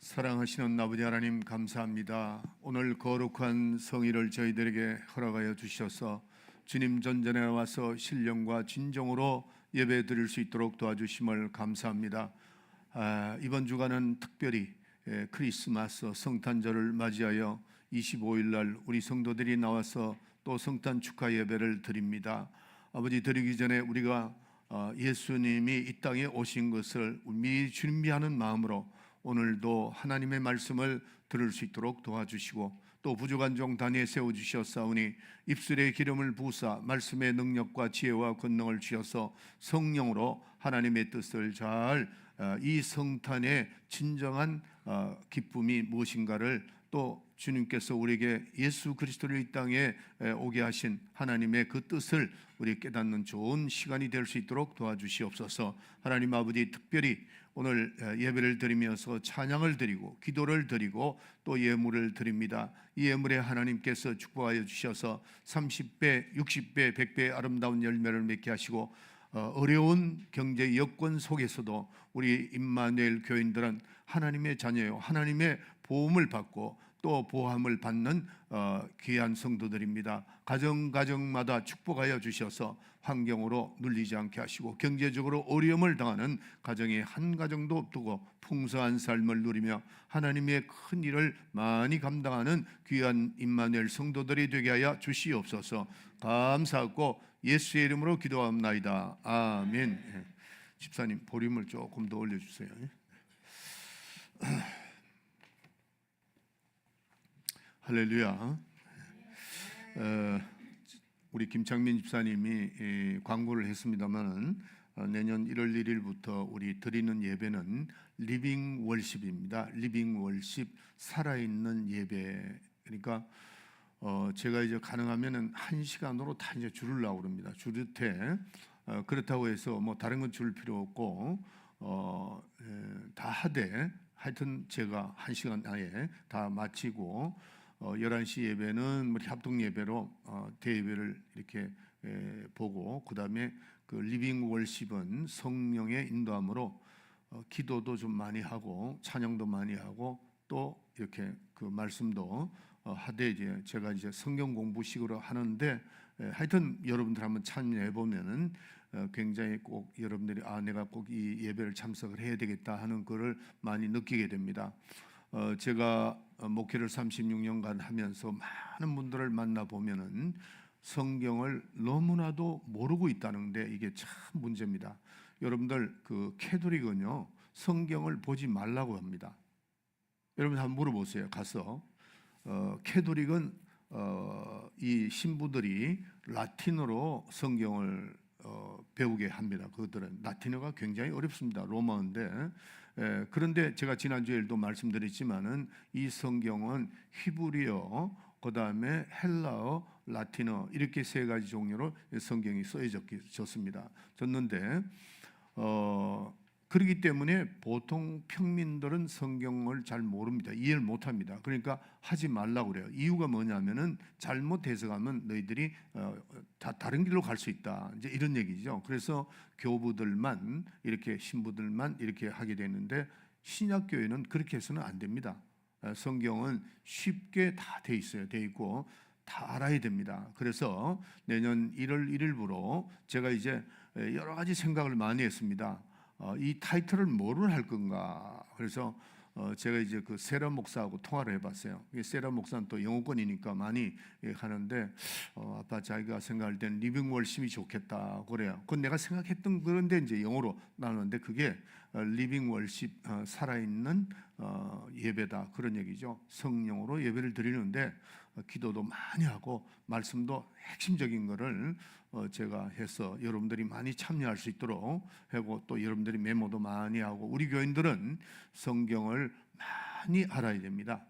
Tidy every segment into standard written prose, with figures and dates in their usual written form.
사랑하시는 아버지 하나님 감사합니다. 오늘 거룩한 성의를 저희들에게 허락하여 주셔서 주님 전전에 와서 신령과 진정으로 예배 드릴 수 있도록 도와주심을 감사합니다. 이번 주간은 특별히 크리스마스 성탄절을 맞이하여 25일 날 우리 성도들이 나와서 또 성탄 축하 예배를 드립니다. 아버지, 드리기 전에 우리가 예수님이 이 땅에 오신 것을 미리 준비하는 마음으로 오늘도 하나님의 말씀을 들을 수 있도록 도와주시고, 또 부족한 종 단위에 세워주셨사오니 입술에 기름을 부으사 말씀의 능력과 지혜와 권능을 주셔서 성령으로 하나님의 뜻을 잘 이 성탄의 진정한 기쁨이 무엇인가를, 또 주님께서 우리에게 예수 그리스도를 이 땅에 오게 하신 하나님의 그 뜻을 우리 깨닫는 좋은 시간이 될 수 있도록 도와주시옵소서. 하나님 아버지, 특별히 오늘 예배를 드리면서 찬양을 드리고 기도를 드리고 또 예물을 드립니다. 이 예물에 하나님께서 축복하여 주셔서 30배, 60배, 100배의 아름다운 열매를 맺게 하시고, 어려운 경제 여건 속에서도 우리 임마누엘 교인들은 하나님의 자녀요, 하나님의 보험을 받고 또 보함을 받는 귀한 성도들입니다. 가정마다 축복하여 주셔서 환경으로 눌리지 않게 하시고, 경제적으로 어려움을 당하는 가정이 한 가정도 없고 풍성한 삶을 누리며 하나님의 큰 일을 많이 감당하는 귀한 임마누엘 성도들이 되게 하여 주시옵소서. 감사하고 예수의 이름으로 기도합나이다. 아멘. 집사님, 볼륨을 조금 더 올려주세요. 할렐루야. 우리 김창민 집사님이 광고를 했습니다만, 내년 1월 1일부터 우리 드리는 예배는 리빙 월십입니다. 리빙 월십, 살아있는 예배. 그러니까 제가 이제 가능하면은 1시간으로 다 이제 줄으려고 그럽니다. 줄을 그렇다고 해서 뭐 다른 건 줄 필요 없고 다 하되, 하여튼 제가 1시간 안에 다 마치고 11시 예배는 우리 합동 예배로 대예배를 이렇게 보고, 그 다음에 그 리빙 월십은 성령의 인도함으로 기도도 좀 많이 하고 찬양도 많이 하고 또 이렇게 그 말씀도 하되, 이제 제가 이제 성경 공부식으로 하는데, 하여튼 여러분들 한번 참여해 보면은 굉장히 꼭 여러분들이 내가 꼭 이 예배를 참석을 해야 되겠다 하는 거를 많이 느끼게 됩니다. 제가 목회를 36년간 하면서 많은 분들을 만나 보면은 성경을 너무나도 모르고 있다는데, 이게 참 문제입니다. 여러분들, 그 캐톨릭은요 성경을 보지 말라고 합니다. 여러분 한번 물어보세요. 가서 캐톨릭은 이 신부들이 라틴어로 성경을 배우게 합니다. 그들은 라틴어가 굉장히 어렵습니다. 로마어인데. 그런데 제가 지난주에도 말씀드렸지만은 이 성경은 히브리어, 그 다음에 헬라어, 라틴어, 이렇게 세 가지 종류로 성경이 써졌습니다. 졌는데 그렇기 때문에 보통 평민들은 성경을 잘 모릅니다. 이해를 못합니다. 그러니까 하지 말라고 그래요. 이유가 뭐냐면은 잘못 해석하면 너희들이 다 다른 길로 갈 수 있다, 이제 이런 얘기죠. 그래서 교부들만, 이렇게 신부들만 이렇게 하게 되는데, 신약교회는 그렇게 해서는 안 됩니다. 성경은 쉽게 다 돼 있어요. 돼 있고 다 알아야 됩니다. 그래서 내년 1월 1일부로 제가 이제 여러 가지 생각을 많이 했습니다. 이 타이틀을 뭐를 할 건가. 그래서 제가 이제 그 세라 목사하고 통화를 해봤어요. 세라 목사는 또 영어권이니까 많이 하는데, 아빠 자기가 생각할 때는 리빙 월십이 좋겠다 그래요. 그건 내가 생각했던, 그런데 이제 영어로 나누는데 그게 리빙 월십, 살아있는 예배다, 그런 얘기죠. 성령으로 예배를 드리는데 기도도 많이 하고 말씀도 핵심적인 거를 제가 해서 여러분들이 많이 참여할 수 있도록 하고, 또 여러분들이 메모도 많이 하고, 우리 교인들은 성경을 많이 알아야 됩니다.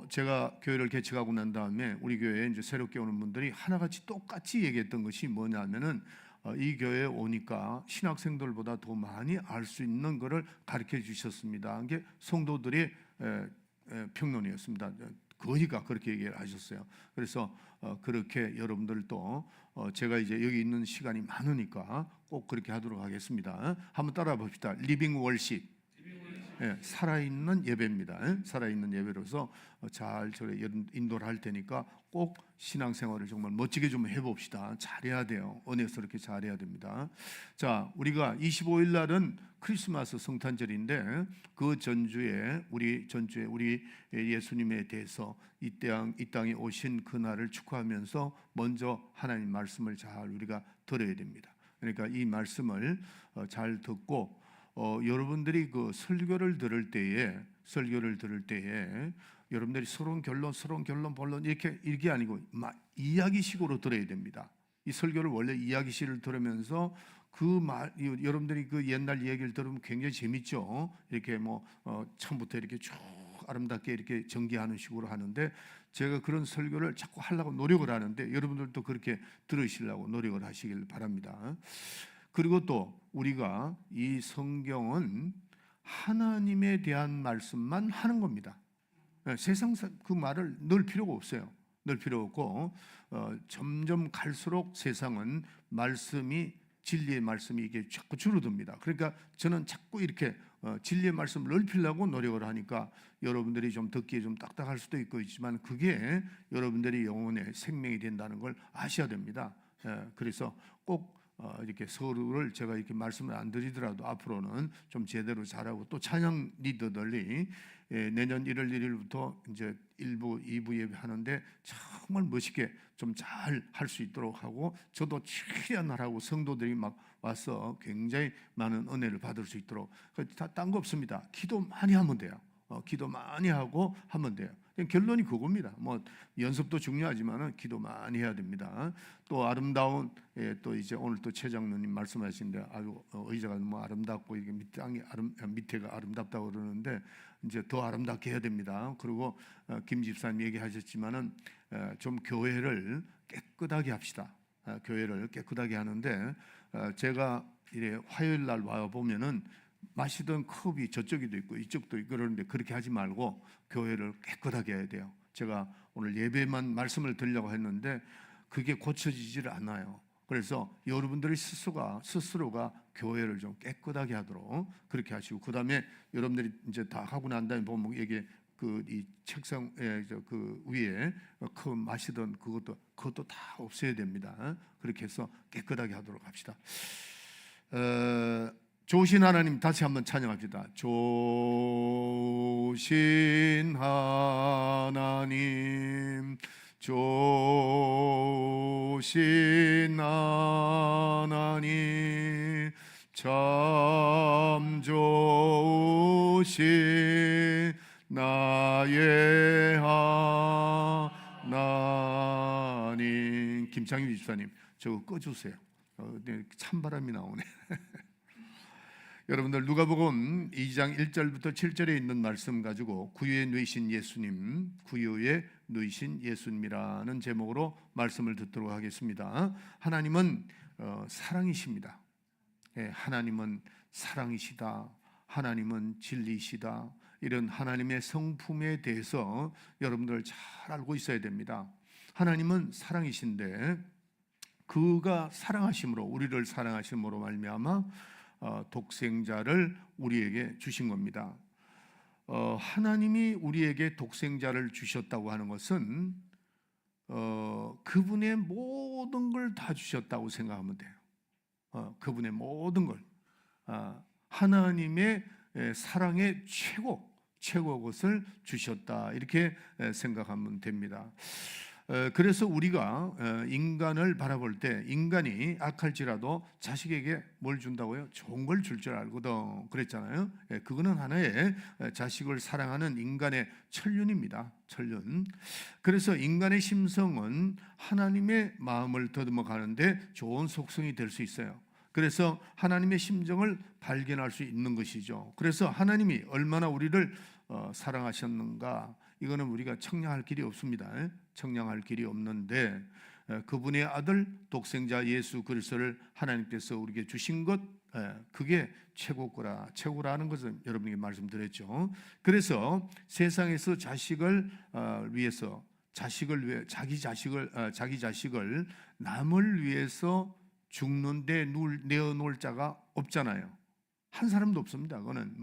제가 교회를 개척하고 난 다음에 우리 교회에 이제 새롭게 오는 분들이 하나같이 똑같이 얘기했던 것이 뭐냐면은, 이 교회에 오니까 신학생들보다 더 많이 알 수 있는 것을 가르쳐 주셨습니다. 이게 성도들의 평론이었습니다. 거의가 그렇게 얘기를 하셨어요. 그래서 그렇게 여러분들도 제가 이제 여기 있는 시간이 많으니까 꼭 그렇게 하도록 하겠습니다. 한번 따라 봅시다. 리빙 월십. 살아있는 예배입니다. 살아있는 예배로서 잘 인도를 할 테니까 꼭 신앙생활을 정말 멋지게 좀 해봅시다. 잘해야 돼요. 은혜스럽게 잘해야 됩니다. 자, 우리가 25일 날은 크리스마스 성탄절인데 그 전주에 우리 예수님에 대해서 이 땅에 오신 그날을 축하하면서 먼저 하나님 말씀을 잘 우리가 들어야 됩니다. 그러니까 이 말씀을 잘 듣고 여러분들이 그 설교를 들을 때에 여러분들이 서론 결론 본론 이렇게 아니고 이야기식으로 들어야 됩니다. 이 설교를 원래 이야기식을 들으면서 여러분들이 그 옛날 이야기를 들으면 굉장히 재밌죠. 이렇게 처음부터 이렇게 쭉 아름답게 이렇게 전개하는 식으로 하는데 제가 그런 설교를 자꾸 하려고 노력을 하는데 여러분들도 그렇게 들으시려고 노력을 하시길 바랍니다. 그리고 또 우리가 이 성경은 하나님에 대한 말씀만 하는 겁니다. 세상 그 말을 넣을 필요가 없어요. 넣을 필요 없고 점점 갈수록 세상은 진리의 말씀이 이게 자꾸 줄어듭니다. 그러니까 저는 자꾸 이렇게 진리의 말씀을 넓히려고 노력을 하니까 여러분들이 좀 듣기에 좀 딱딱할 수도 있지만 그게 여러분들의 영혼의 생명이 된다는 걸 아셔야 됩니다. 그래서 꼭 이렇게 서로를 제가 이렇게 말씀을 안 드리더라도 앞으로는 좀 제대로 잘하고 또 찬양 리더들이 내년 1월 1일부터 이제 1부, 2부 예배 하는데 정말 멋있게 좀 잘 할 수 있도록 하고 저도 최대한 하라고 성도들이 막 와서 굉장히 많은 은혜를 받을 수 있도록 다 딴 거 없습니다. 기도 많이 하면 돼요. 기도 많이 하고 하면 돼요. 결론이 그겁니다. 연습도 중요하지만은 기도 많이 해야 됩니다. 또 아름다운 또 이제 오늘 또 최 장로님 말씀하시는데 아유 의자가 너무 아름답고 이게 밑에가 아름답다고 그러는데 이제 더 아름답게 해야 됩니다. 그리고 김 집사님 얘기하셨지만은 좀 교회를 깨끗하게 합시다. 교회를 깨끗하게 하는데 제가 이래 화요일 날 와 보면은 마시던 컵이 저쪽에도 있고 이쪽도 있고 그러는데 그렇게 하지 말고 교회를 깨끗하게 해야 돼요. 제가 오늘 예배만 말씀을 드리려고 했는데 그게 고쳐지질 않아요. 그래서 여러분들이 스스로가 교회를 좀 깨끗하게 하도록 그렇게 하시고 그 다음에 여러분들이 이제 다 하고 난 다음에 보면 이게 이 책상에 그 위에 컵 마시던 그것도 다 없애야 됩니다. 그렇게 해서 깨끗하게 하도록 합시다. 좋으신 하나님 다시 한번 찬양합시다. 좋으신 하나님 좋으신 하나님 참 좋으신 나의 하나님. 김창희 집사님 저거 꺼주세요. 찬바람이 나오네. 여러분들 누가복음 2장 1절부터 7절에 있는 말씀 가지고 구유에 누이신 예수님이라는 제목으로 말씀을 듣도록 하겠습니다. 하나님은 사랑이십니다. 하나님은 사랑이시다. 하나님은 진리시다. 이런 하나님의 성품에 대해서 여러분들 잘 알고 있어야 됩니다. 하나님은 사랑이신데 그가 사랑하심으로 우리를 사랑하심으로 말미암아 독생자를 우리에게 주신 겁니다. 하나님이 우리에게 독생자를 주셨다고 하는 것은 그분의 모든 걸 다 주셨다고 생각하면 돼요. 그분의 모든 걸 하나님의 사랑의 최고 것을 주셨다 이렇게 생각하면 됩니다. 그래서 우리가 인간을 바라볼 때 인간이 악할지라도 자식에게 뭘 준다고요? 좋은 걸 줄 줄 알거든 그랬잖아요. 그거는 하나의 자식을 사랑하는 인간의 천륜입니다. 천륜. 그래서 인간의 심성은 하나님의 마음을 더듬어 가는데 좋은 속성이 될 수 있어요. 그래서 하나님의 심정을 발견할 수 있는 것이죠. 그래서 하나님이 얼마나 우리를 사랑하셨는가 이거는 우리가 청량할 길이 없습니다. 청량할 길이 없는데 그분의 아들 독생자 예수 그리스도를 하나님께서 우리에게 주신 것 그게 최고라는 것은 여러분에게 말씀드렸죠. 그래서 세상에서 자식을 위해서 자기 자식을 남을 위해서 죽는데 내어놓을 자가 없잖아요. 한 사람도 없습니다. 그거는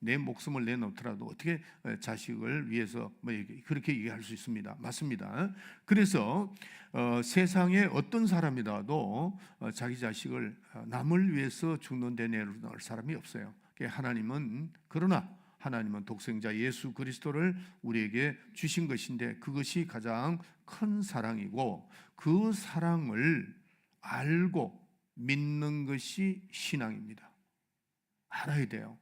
내 목숨을 내놓더라도 어떻게 자식을 위해서 뭐 그렇게 얘기할 수 있습니다. 맞습니다. 그래서 세상에 어떤 사람이라도 자기 자식을 남을 위해서 죽는 데 내놓을 사람이 없어요. 그러나 하나님은 독생자 예수 그리스도를 우리에게 주신 것인데 그것이 가장 큰 사랑이고 그 사랑을 알고 믿는 것이 신앙입니다. 알아야 돼요.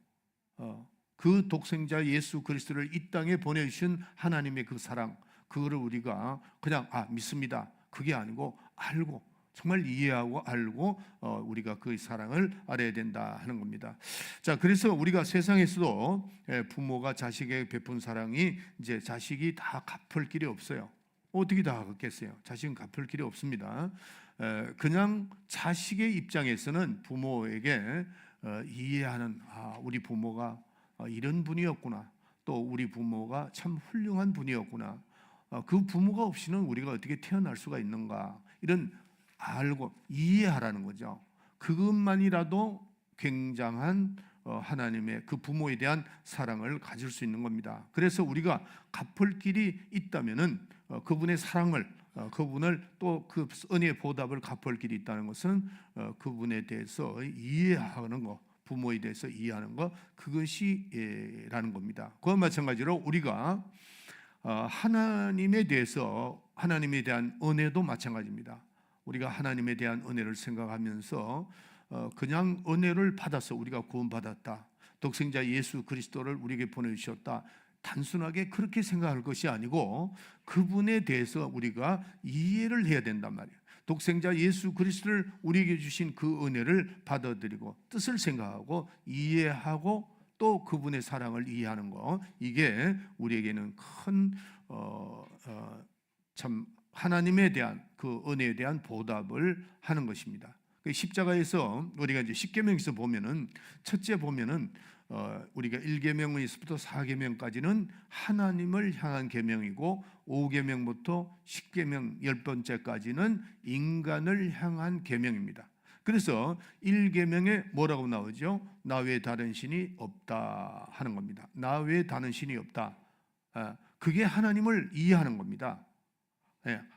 그 독생자 예수 그리스도를 이 땅에 보내주신 하나님의 그 사랑, 그거를 우리가 그냥 믿습니다, 그게 아니고 알고 정말 이해하고 알고 우리가 그 사랑을 알아야 된다 하는 겁니다. 자, 그래서 우리가 세상에서도 부모가 자식에게 베푼 사랑이 이제 자식이 다 갚을 길이 없어요. 어떻게 다 갚겠어요? 자식은 갚을 길이 없습니다. 그냥 자식의 입장에서는 부모에게 이해하는 우리 부모가 이런 분이었구나, 또 우리 부모가 참 훌륭한 분이었구나, 그 부모가 없이는 우리가 어떻게 태어날 수가 있는가, 이런 알고 이해하라는 거죠. 그것만이라도 굉장한 하나님의 그 부모에 대한 사랑을 가질 수 있는 겁니다. 그래서 우리가 갚을 길이 있다면은 그분의 사랑을 그분을 또 그 은혜의 보답을 갚을 길이 있다는 것은 그분에 대해서 이해하는 거, 부모에 대해서 이해하는 거, 그것이 라는 겁니다. 그와 마찬가지로 우리가 하나님에 대한 은혜도 마찬가지입니다. 우리가 하나님에 대한 은혜를 생각하면서 그냥 은혜를 받아서 우리가 구원받았다, 독생자 예수 그리스도를 우리에게 보내주셨다, 단순하게 그렇게 생각할 것이 아니고 그분에 대해서 우리가 이해를 해야 된단 말이에요. 독생자 예수 그리스도를 우리에게 주신 그 은혜를 받아들이고 뜻을 생각하고 이해하고 또 그분의 사랑을 이해하는 거, 이게 우리에게는 큰 참 하나님에 대한 그 은혜에 대한 보답을 하는 것입니다. 십자가에서 우리가 이제 십계명에서 보면은 첫째 보면은 우리가 1계명에서부터 4계명까지는 하나님을 향한 계명이고 5계명부터 10계명 10번째까지는 인간을 향한 계명입니다. 그래서 1계명에 뭐라고 나오죠? 나 외에 다른 신이 없다 하는 겁니다. 나 외에 다른 신이 없다. 그게 하나님을 이해하는 겁니다.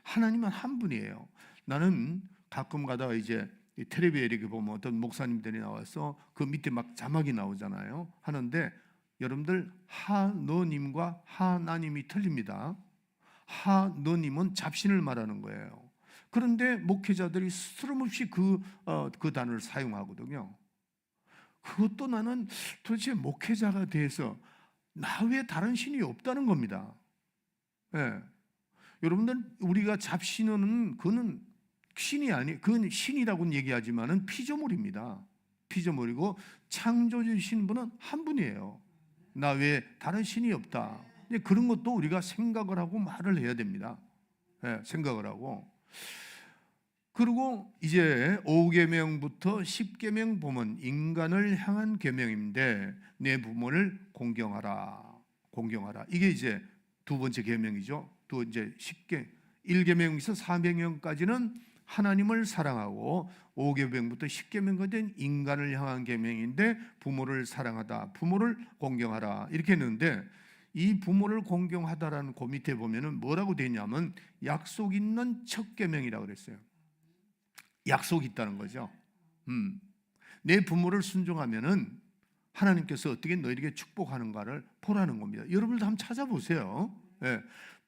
하나님은 한 분이에요. 나는 가끔 가다가 이제 텔레비에 이렇게 보면 어떤 목사님들이 나와서 그 밑에 막 자막이 나오잖아요. 하는데 여러분들, 하느님과 하나님이 틀립니다. 하느님은 잡신을 말하는 거예요. 그런데 목회자들이 스스럼없이 그 단어를 사용하거든요. 그것도 나는 도대체 목회자가 돼서 나 외에 다른 신이 없다는 겁니다. 여러분들, 우리가 잡신은 그는 신이 그건 신이라고는 얘기하지만은 피조물입니다. 피조물이고 창조주신 분은 한 분이에요. 나 외에 다른 신이 없다. 그런 것도 우리가 생각을 하고 말을 해야 됩니다. 생각을 하고. 그리고 이제 5계명부터 10계명 보면 인간을 향한 계명인데 내 부모를 공경하라. 이게 이제 두 번째 계명이죠. 또 이제 1계명에서 4계명까지는 하나님을 사랑하고 5계명부터 10계명까지는 인간을 향한 계명인데 부모를 사랑하다, 부모를 공경하라 이렇게 했는데, 이 부모를 공경하다라는 그 밑에 보면은 뭐라고 되냐면 약속 있는 첫 계명이라고 그랬어요. 약속이 있다는 거죠. 내 부모를 순종하면은 하나님께서 어떻게 너희에게 축복하는가를 보라는 겁니다. 여러분도 한번 찾아보세요.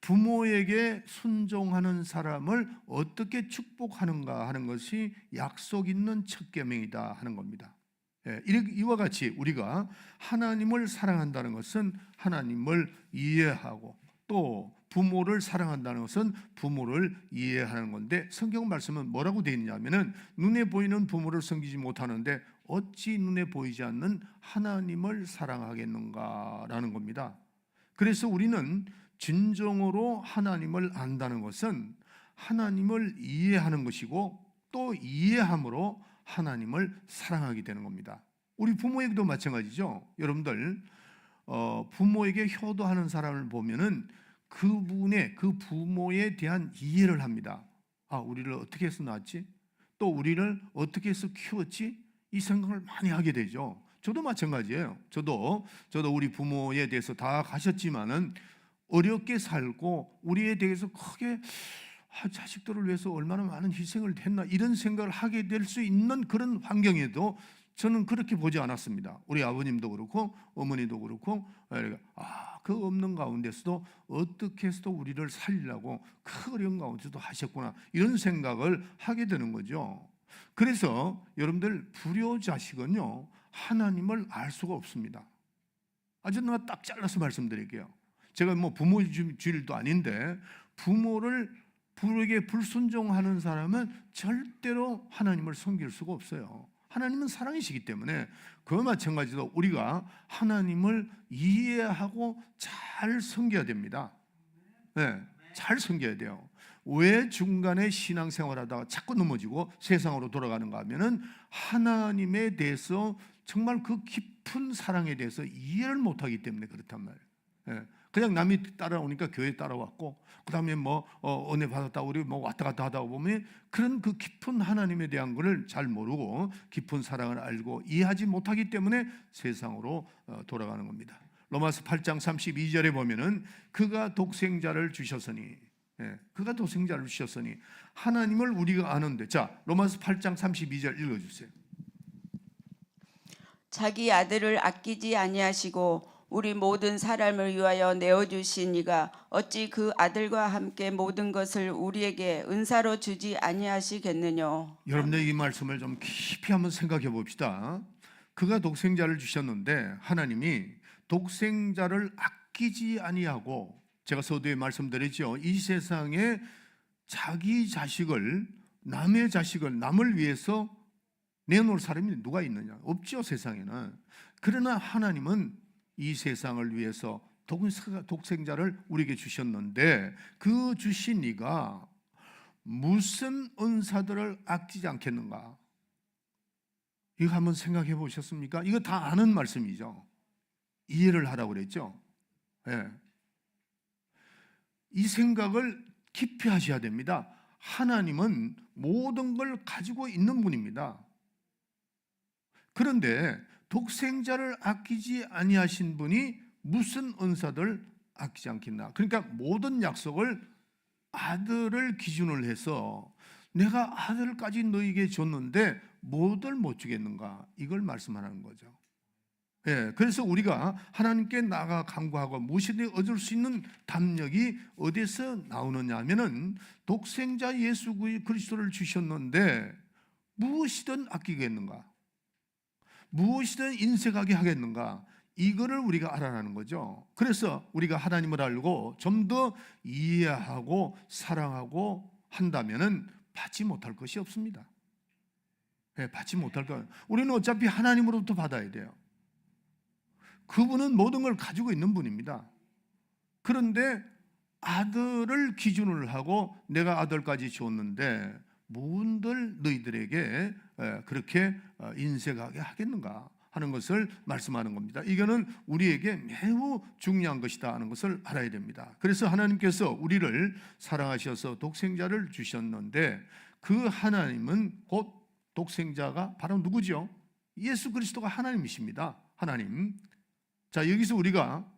부모에게 순종하는 사람을 어떻게 축복하는가 하는 것이 약속 있는 첫 계명이다 하는 겁니다. 이와 같이 우리가 하나님을 사랑한다는 것은 하나님을 이해하고 또 부모를 사랑한다는 것은 부모를 이해하는 건데, 성경 말씀은 뭐라고 되어 있냐면은 눈에 보이는 부모를 섬기지 못하는데 어찌 눈에 보이지 않는 하나님을 사랑하겠는가라는 겁니다. 그래서 우리는 진정으로 하나님을 안다는 것은 하나님을 이해하는 것이고 또 이해함으로 하나님을 사랑하게 되는 겁니다. 우리 부모에게도 마찬가지죠. 여러분들, 부모에게 효도하는 사람을 보면은 그 부모에 대한 이해를 합니다. 우리를 어떻게 해서 낳았지? 또 우리를 어떻게 해서 키웠지? 이 생각을 많이 하게 되죠. 저도 마찬가지예요. 저도 우리 부모에 대해서 다 가셨지만은 어렵게 살고 우리에 대해서 크게 자식들을 위해서 얼마나 많은 희생을 했나 이런 생각을 하게 될 수 있는 그런 환경에도 저는 그렇게 보지 않았습니다. 우리 아버님도 그렇고 어머니도 그렇고 그 없는 가운데서도 어떻게 해서도 우리를 살리려고 그 어려운 가운데서도 하셨구나 이런 생각을 하게 되는 거죠. 그래서 여러분들 불효자식은요 하나님을 알 수가 없습니다. 아주 내가 딱 잘라서 말씀드릴게요. 제가 뭐 부모 주일도 아닌데 부모에게 불순종하는 사람은 절대로 하나님을 섬길 수가 없어요. 하나님은 사랑이시기 때문에 그와 마찬가지로 우리가 하나님을 이해하고 잘 섬겨야 됩니다. 네, 잘 섬겨야 돼요. 왜 중간에 신앙생활하다가 자꾸 넘어지고 세상으로 돌아가는가 하면은 하나님에 대해서 정말 그 깊은 사랑에 대해서 이해를 못하기 때문에 그렇단 말이에요. 네, 그냥 남이 따라오니까 교회 따라왔고 그다음에 뭐 은혜 받았다 우리 뭐 왔다 갔다 하다 보면 그런 그 깊은 하나님에 대한 것을 잘 모르고 깊은 사랑을 알고 이해하지 못하기 때문에 세상으로 돌아가는 겁니다. 로마서 8장 32절에 보면은 그가 독생자를 주셨으니 하나님을 우리가 아는데 자 로마서 8장 32절 읽어주세요. 자기 아들을 아끼지 아니하시고 우리 모든 사람을 위하여 내어주신 이가 어찌 그 아들과 함께 모든 것을 우리에게 은사로 주지 아니하시겠느냐. 여러분들 이 말씀을 좀 깊이 한번 생각해 봅시다. 그가 독생자를 주셨는데 하나님이 독생자를 아끼지 아니하고 제가 서두에 말씀드렸죠. 이 세상에 자기 자식을 남의 자식을 남을 위해서 내놓을 사람이 누가 있느냐? 없죠 세상에는. 그러나 하나님은 이 세상을 위해서 독생자를 우리에게 주셨는데 그 주신 이가 무슨 은사들을 아끼지 않겠는가? 이거 한번 생각해 보셨습니까? 이거 다 아는 말씀이죠. 이해를 하라고 그랬죠. 네. 이 생각을 깊이 하셔야 됩니다. 하나님은 모든 걸 가지고 있는 분입니다. 그런데 독생자를 아끼지 아니하신 분이 무슨 은사들 아끼지 않겠나? 그러니까 모든 약속을 아들을 기준으로 해서 내가 아들까지 너에게 줬는데 뭐들 못 주겠는가? 이걸 말씀하는 거죠. 예, 그래서 우리가 하나님께 나아가 간구하고 무엇이든 얻을 수 있는 담력이 어디서 나오느냐 하면은 독생자 예수 그리스도를 주셨는데 무엇이든 아끼겠는가? 무엇이든 인색하게 하겠는가? 이거를 우리가 알아내는 거죠. 그래서 우리가 하나님을 알고 좀 더 이해하고 사랑하고 한다면은 받지 못할 것이 없습니다. 네, 받지 못할 것. 우리는 어차피 하나님으로부터 받아야 돼요. 그분은 모든 걸 가지고 있는 분입니다. 그런데 아들을 기준으로 하고 내가 아들까지 줬는데 무언들 너희들에게 그렇게 인색하게 하겠는가 하는 것을 말씀하는 겁니다. 이거는 우리에게 매우 중요한 것이다 하는 것을 알아야 됩니다. 그래서 하나님께서 우리를 사랑하셔서 독생자를 주셨는데 그 하나님은 곧 독생자가 바로 누구죠? 예수 그리스도가 하나님이십니다. 하나님. 자, 여기서 우리가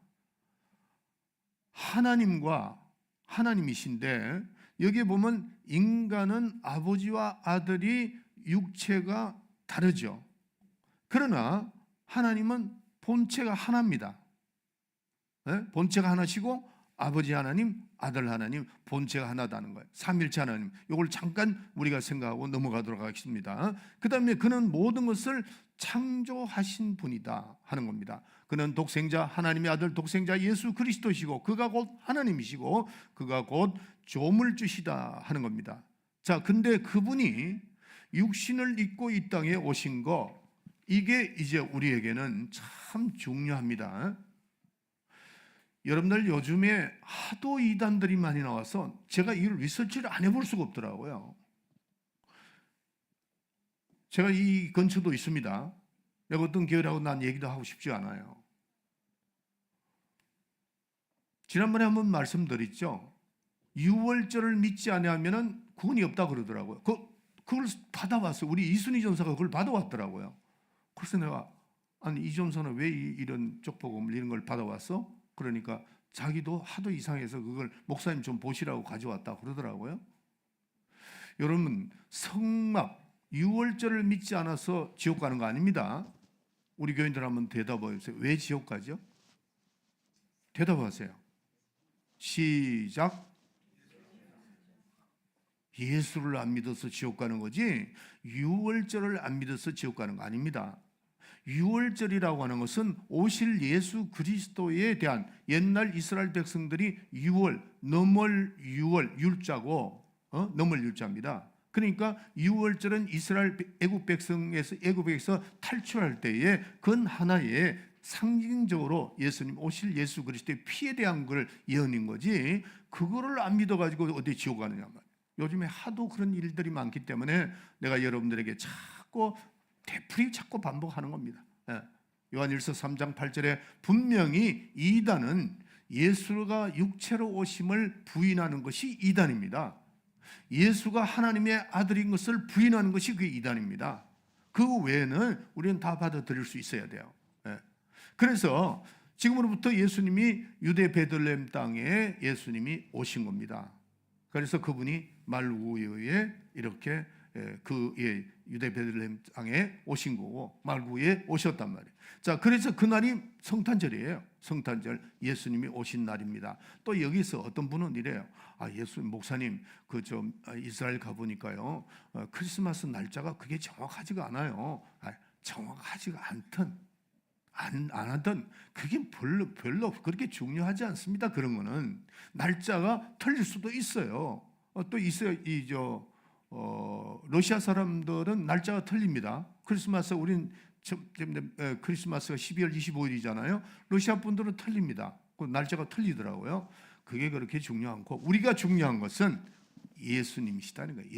하나님과 하나님이신데 여기에 보면 인간은 아버지와 아들이 육체가 다르죠. 그러나 하나님은 본체가 하나입니다. 네? 본체가 하나시고 아버지 하나님, 아들 하나님, 본체가 하나다는 거예요. 삼일체 하나님. 이걸 잠깐 우리가 생각하고 넘어가도록 하겠습니다. 그 다음에 그는 모든 것을 창조하신 분이다 하는 겁니다. 그는 독생자 하나님의 아들 독생자 예수 그리스도시고 그가 곧 하나님이시고 그가 곧 조물주시다 하는 겁니다. 자, 근데 그분이 육신을 입고 이 땅에 오신 거 이게 이제 우리에게는 참 중요합니다. 여러분들 요즘에 하도 이단들이 많이 나와서 제가 이걸 리서치를 안 해볼 수가 없더라고요. 제가 이 근처도 있습니다. 내가 어떤 교회라고 난 얘기도 하고 싶지 않아요. 지난번에 한번 말씀드렸죠. 유월절을 믿지 아니하면은 구원이 없다 그러더라고요. 그걸 받아왔어요. 우리 이순희 전사가 그걸 받아왔더라고요. 그래서 내가 아니 이종서는 왜 이런 쪽복음을 이런 걸 받아왔어? 그러니까 자기도 하도 이상해서 그걸 목사님 좀 보시라고 가져왔다 그러더라고요. 여러분, 성막 유월절을 믿지 않아서 지옥 가는 거 아닙니다. 우리 교인들 한번 대답해 주세요. 왜 지옥 가죠? 대답하세요. 시작. 예수를 안 믿어서 지옥 가는 거지 유월절을 안 믿어서 지옥 가는 거 아닙니다. 유월절이라고 하는 것은 오실 예수 그리스도에 대한, 옛날 이스라엘 백성들이 유월, 넘을 유월, 율자고 넘을 율자입니다. 그러니까 유월절은 이스라엘 애굽 백성에서 탈출할 때에 그건 하나의 상징적으로 예수님 오실 예수 그리스도의 피에 대한 걸 예언인 거지, 그거를 안 믿어가지고 어디 지옥 가느냐 말이에요. 요즘에 하도 그런 일들이 많기 때문에 내가 여러분들에게 자꾸 되풀이 자꾸 반복하는 겁니다. 요한일서 3장 8절에 분명히 이단은 예수가 육체로 오심을 부인하는 것이 이단입니다. 예수가 하나님의 아들인 것을 부인하는 것이 그게 이단입니다. 그 외에는 우리는 다 받아들일 수 있어야 돼요. 그래서 지금으로부터 예수님이 유대 베들레헴 땅에 예수님이 오신 겁니다. 그래서 그분이 말구에 이렇게 유대 베들레헴 땅에 오신 거고 말구에 오셨단 말이에요. 자, 그래서 그날이 성탄절이에요. 성탄절, 예수님이 오신 날입니다. 또 여기서 어떤 분은 이래요. 예수님 목사님, 이스라엘 가보니까요, 크리스마스 날짜가 그게 정확하지가 않아요. 정확하지가 안 하던 그게 별로 그렇게 중요하지 않습니다. 그런 거는 날짜가 틀릴 수도 있어요. 또 있어요. 러시아 사람들은 날짜가 틀립니다. 우린 크리스마스가 12월 25일이잖아요. 러시아 분들은 틀립니다. 그 날짜가 틀리더라고요. 그게 그렇게 중요한 거. 우리가 중요한 것은 예수님이시다는 거예요.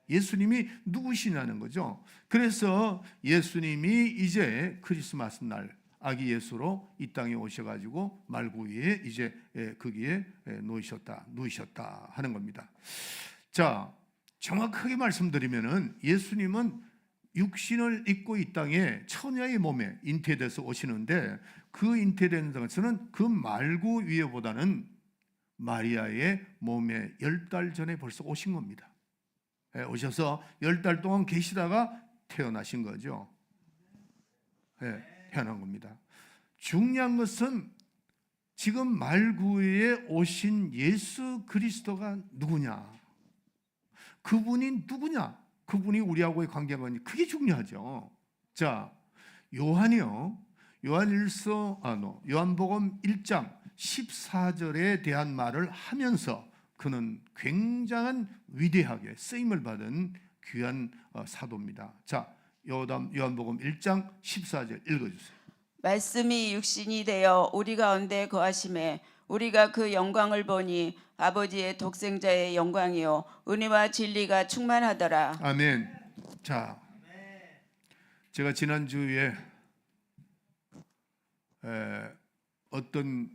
예수님이 누구시냐는 거죠. 그래서 예수님이 이제 크리스마스 날 아기 예수로 이 땅에 오셔가지고 말구 위에 이제 거기에 누이셨다 하는 겁니다. 자, 정확하게 말씀드리면은 예수님은 육신을 입고 이 땅에 처녀의 몸에 잉태돼서 오시는데, 그 잉태되는 것은 그 말구 위에보다는 마리아의 몸에 10달 전에 벌써 오신 겁니다. 오셔서 10달 동안 계시다가 태어나신 거죠. 태어난 겁니다. 중요한 것은 지금 말구에 오신 예수 그리스도가 누구냐, 그분이 누구냐, 그분이 우리하고의 관계가 뭐냐, 그게 중요하죠. 자, 요한복음 1장 14절에 대한 말을 하면서 그는 굉장한 위대하게 쓰임을 받은 귀한 사도입니다. 자, 요한복음 1장 14절 읽어주세요. 말씀이 육신이 되어 우리 가운데 거하심에 우리가 그 영광을 보니 아버지의 독생자의 영광이요 은혜와 진리가 충만하더라. 아멘. 자, 제가 지난주에 어떤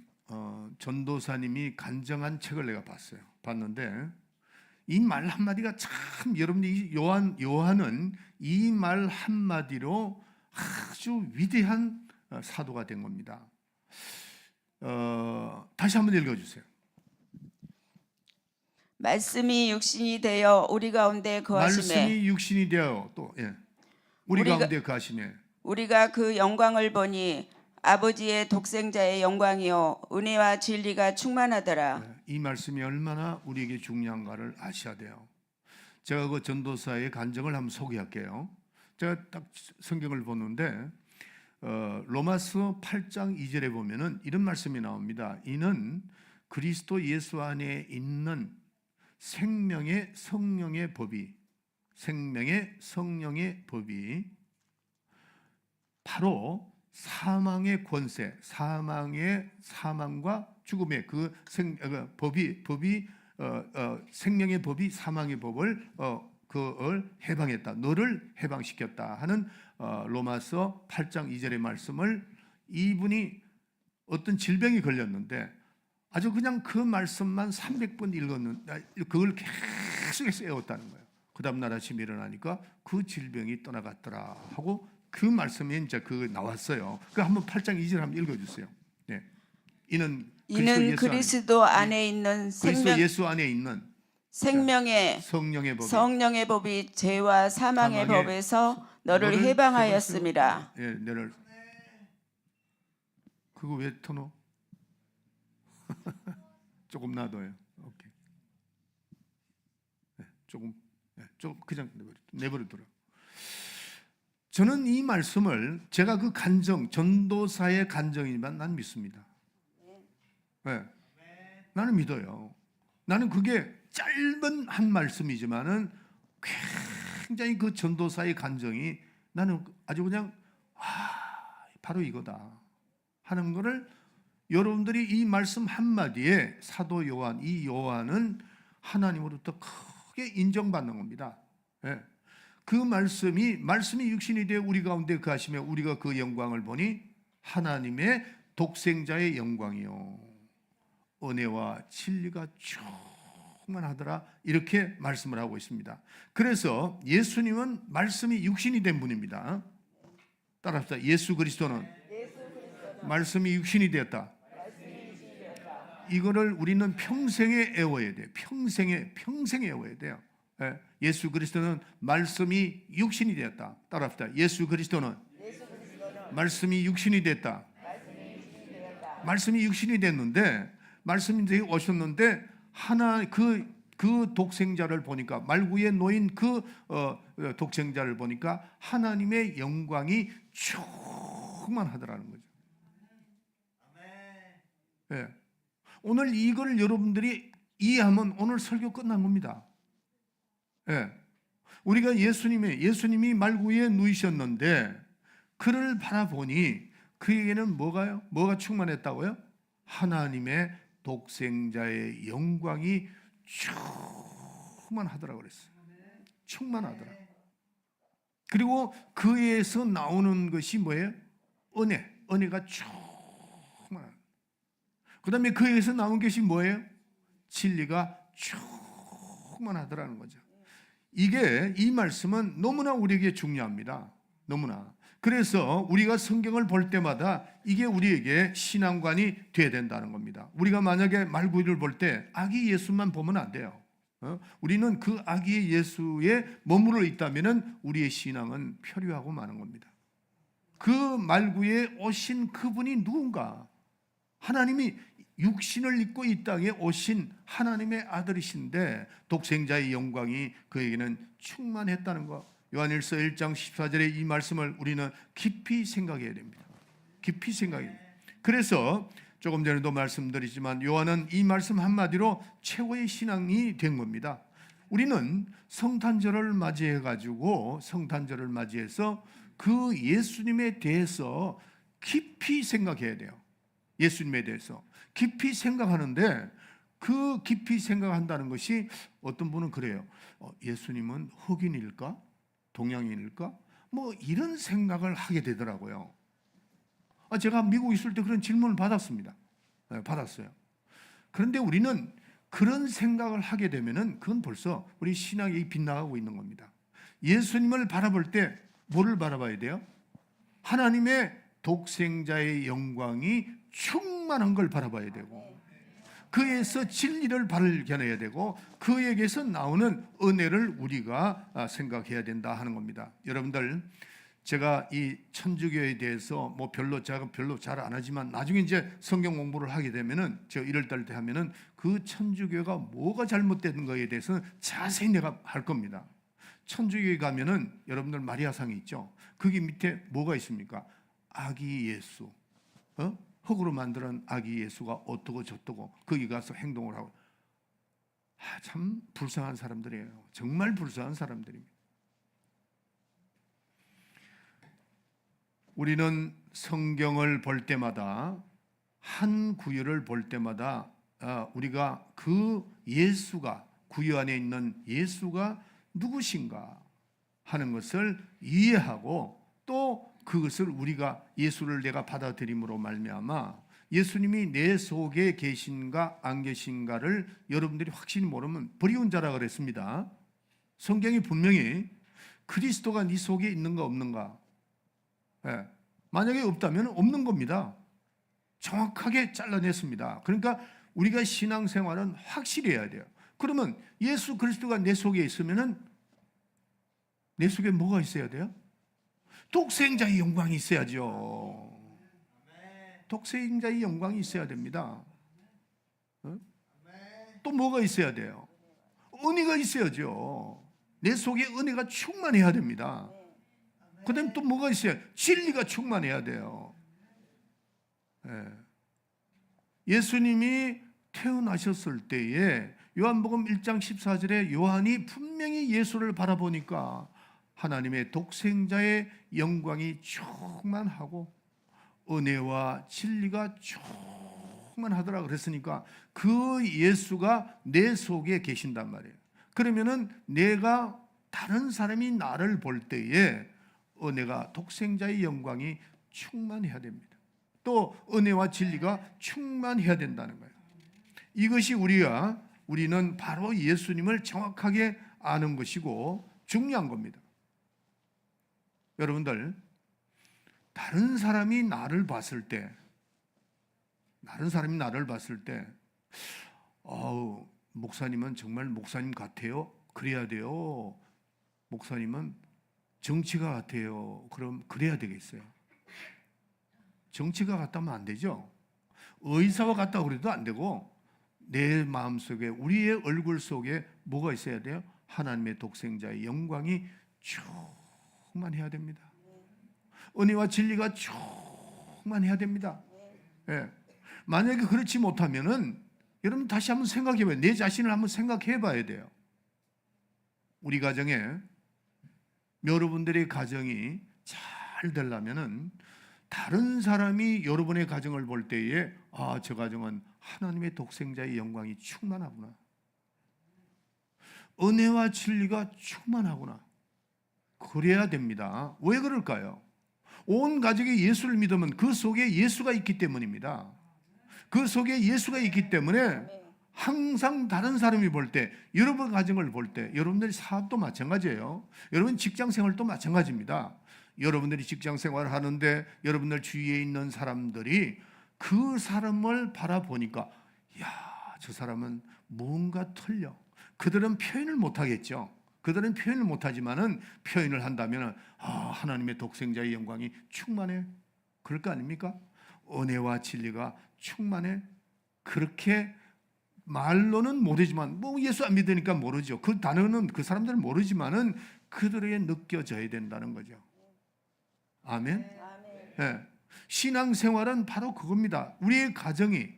전도사님이 간증한 책을 내가 봤는데 이 말 한마디가 참, 여러분이 요한은 이 말 한마디로 아주 위대한 사도가 된 겁니다. 다시 한번 읽어주세요. 말씀이 육신이 되어 우리 가운데 거하심에 말씀이 육신이 되어 우리 가운데 거하심에 우리가 그 영광을 보니 아버지의 독생자의 영광이요 은혜와 진리가 충만하더라. 이 말씀이 얼마나 우리에게 중요한가를 아셔야 돼요. 제가 그 전도사의 간증을 한번 소개할게요. 제가 딱 성경을 보는데 로마서 8장 2절에 보면은 이런 말씀이 나옵니다. 이는 그리스도 예수 안에 있는 생명의 성령의 법이 바로 사망의 권세, 사망과 죽음의 생명의 법이 사망의 법을 그걸 해방했다, 너를 해방시켰다 하는 로마서 8장 2절의 말씀을, 이분이 어떤 질병이 걸렸는데 아주 그냥 그 말씀만 300번 읽었는데 그걸 계속해서 외웠다는 거예요. 그 다음 날 아침에 일어나니까 그 질병이 떠나갔더라 하고 그 말씀이 이제 그 나왔어요. 그 한번 8장 2절 한번 읽어주세요. 네. 이는 그리스도 안에 있는 그리스도 예수 안에 있는 생명의 성령의 법이 죄와 사망의 법에서 너를 해방하였음이라. 예, 너를 그거 왜 터노? 조금 놔둬요. 오케이. 네, 조금 그냥 내버려둬요. 저는 이 말씀을 제가 그 간정, 전도사의 간정이지만 난 믿습니다. 네, 나는 믿어요. 나는 그게 짧은 한 말씀이지만은 굉장히 그 전도사의 간정이 나는 아주 그냥 바로 이거다 하는 거를 여러분들이 이 말씀 한마디에 사도 요한, 이 요한은 하나님으로부터 크게 인정받는 겁니다. 예. 그 말씀이 육신이 되어 우리 가운데 거하시며 우리가 그 영광을 보니 하나님의 독생자의 영광이요 은혜와 진리가 충만하더라, 이렇게 말씀을 하고 있습니다. 그래서 예수님은 말씀이 육신이 된 분입니다. 따라합시다. 예수 그리스도는 말씀이 육신이 되었다. 이거를 우리는 평생에 애워야 돼요. 평생에 애워야 돼요. 예수 그리스도는 말씀이 육신이 되었다. 따라합시다. 예수 그리스도는 말씀이 육신이 됐다. 말씀이 육신이 됐는데, 말씀이 오셨는데 하나 그 독생자를 보니까, 말구에 놓인 그 독생자를 보니까 하나님의 영광이 충만하더라는 거죠. 예. 오늘 이걸 여러분들이 이해하면 오늘 설교 끝난 겁니다. 예. 우리가 예수님이 말구에 누이셨는데 그를 바라보니 그에게는 뭐가 충만했다고요? 하나님의 독생자의 영광이 충만하더라고 그랬어요. 충만하더라. 그리고 그에서 나오는 것이 뭐예요? 은혜가 충만한. 그 다음에 그에서 나온 것이 뭐예요? 진리가 충만하더라는 거죠. 이 말씀은 너무나 우리에게 중요합니다. 너무나. 그래서 우리가 성경을 볼 때마다 이게 우리에게 신앙관이 돼야 된다는 겁니다. 우리가 만약에 말구이를 볼 때 아기 예수만 보면 안 돼요. 우리는 그 아기 예수에 머물러 있다면 우리의 신앙은 표류하고 마는 겁니다. 그 말구에 오신 그분이 누군가? 하나님이 육신을 입고 이 땅에 오신 하나님의 아들이신데 독생자의 영광이 그에게는 충만했다는 것. 요한일서 1장 14절의 이 말씀을 우리는 깊이 생각해야 됩니다. 깊이 생각해야 됩니다. 그래서 조금 전에도 말씀드리지만 요한은 이 말씀 한마디로 최고의 신앙이 된 겁니다. 우리는 성탄절을 맞이해서 그 예수님에 대해서 깊이 생각해야 돼요. 예수님에 대해서 깊이 생각하는데, 그 깊이 생각한다는 것이 어떤 분은 그래요. 예수님은 흑인일까? 동양인일까? 뭐 이런 생각을 하게 되더라고요. 제가 미국에 있을 때 그런 질문을 받았습니다. 받았어요. 그런데 우리는 그런 생각을 하게 되면은 그건 벌써 우리 신앙이 빗나가고 있는 겁니다. 예수님을 바라볼 때 뭐를 바라봐야 돼요? 하나님의 독생자의 영광이 충만한 걸 바라봐야 되고, 그에서 진리를 발견해야 되고, 그에게서 나오는 은혜를 우리가 생각해야 된다 하는 겁니다. 여러분들, 제가 이 천주교에 대해서 별로 잘 안 하지만 나중에 이제 성경 공부를 하게 되면은, 저 1월달 때 하면은 그 천주교가 뭐가 잘못된 거에 대해서는 자세히 내가 할 겁니다. 천주교에 가면은 여러분들 마리아상이 있죠. 거기 밑에 뭐가 있습니까? 아기 예수, 흙으로 만든 아기 예수가 어떠고 저떠고 거기 가서 행동을 하고. 참 불쌍한 사람들이에요. 정말 불쌍한 사람들입니다. 우리는 성경을 볼 때마다, 한 구절을 볼 때마다 우리가 그 예수가, 구절 안에 있는 예수가 누구신가 하는 것을 이해하고, 또 그것을 우리가 예수를 내가 받아들임으로 말미암아 예수님이 내 속에 계신가 안 계신가를 여러분들이 확실히 모르면 버리운 자라 그랬습니다. 성경이 분명히 그리스도가 네 속에 있는가 없는가, 예. 만약에 없다면 없는 겁니다. 정확하게 잘라냈습니다. 그러니까 우리가 신앙생활은 확실히 해야 돼요. 그러면 예수 그리스도가 내 속에 있으면은 내 속에 뭐가 있어야 돼요? 독생자의 영광이 있어야죠. 독생자의 영광이 있어야 됩니다. 또 뭐가 있어야 돼요? 은혜가 있어야죠. 내 속에 은혜가 충만해야 됩니다. 그 다음에 또 뭐가 있어요? 진리가 충만해야 돼요. 예수님이 태어나셨을 때에 요한복음 1장 14절에 요한이 분명히 예수를 바라보니까 하나님의 독생자의 영광이 충만하고 은혜와 진리가 충만하더라 그랬으니까 그 예수가 내 속에 계신단 말이에요. 그러면은 내가 다른 사람이 나를 볼 때에 은혜가 독생자의 영광이 충만해야 됩니다. 또 은혜와 진리가 충만해야 된다는 거예요. 이것이 우리는 바로 예수님을 정확하게 아는 것이고 중요한 겁니다. 여러분들, 다른 사람이 나를 봤을 때 목사님은 정말 목사님 같아요? 그래야 돼요. 목사님은 정치가 같아요. 그럼 그래야 되겠어요. 정치가 같다면 안 되죠. 의사와 같다고 그래도 안 되고 내 마음속에 우리의 얼굴 속에 뭐가 있어야 돼요? 하나님의 독생자의 영광이 충만해야 됩니다. 은혜와 진리가 충만해야 됩니다. 예. 만약에 그렇지 못하면은 여러분 다시 한번 생각해 봐요. 내 자신을 한번 생각해 봐야 돼요. 우리 가정에 여러분들의 가정이 잘 되려면은 다른 사람이 여러분의 가정을 볼 때에 저 가정은 하나님의 독생자의 영광이 충만하구나. 은혜와 진리가 충만하구나. 그래야 됩니다. 왜 그럴까요? 온 가족이 예수를 믿으면 그 속에 예수가 있기 때문입니다. 그 속에 예수가 있기 때문에 항상 다른 사람이 볼 때, 여러분 가정을 볼 때, 여러분들이 사업도 마찬가지예요. 여러분 직장 생활도 마찬가지입니다. 여러분들이 직장 생활을 하는데 여러분들 주위에 있는 사람들이 그 사람을 바라보니까 저 사람은 뭔가 틀려. 그들은 표현을 못하겠죠. 그들은 표현을 못하지만은 표현을 한다면 하나님의 독생자의 영광이 충만해. 그럴 거 아닙니까? 은혜와 진리가 충만해. 그렇게 말로는 모르지만 예수 안 믿으니까 모르죠. 그 단어는 그 사람들은 모르지만은 그들에게 느껴져야 된다는 거죠. 아멘. 네. 신앙생활은 바로 그겁니다. 우리의 가정이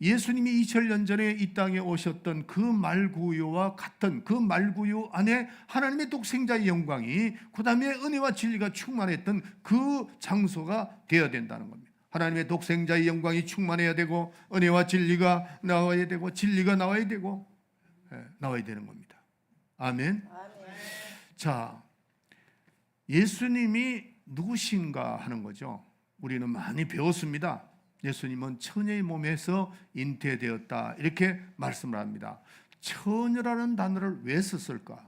예수님이 2000년 전에 이 땅에 오셨던 그 말구유와 같은 그 말구유 안에 하나님의 독생자의 영광이, 그 다음에 은혜와 진리가 충만했던 그 장소가 되어야 된다는 겁니다. 하나님의 독생자의 영광이 충만해야 되고 은혜와 진리가 나와야 되고 진리가 나와야 되고 나와야 되는 겁니다. 아멘. 자, 예수님이 누구신가 하는 거죠. 우리는 많이 배웠습니다. 예수님은 처녀의 몸에서 잉태되었다 이렇게 말씀을 합니다. 처녀라는 단어를 왜 썼을까?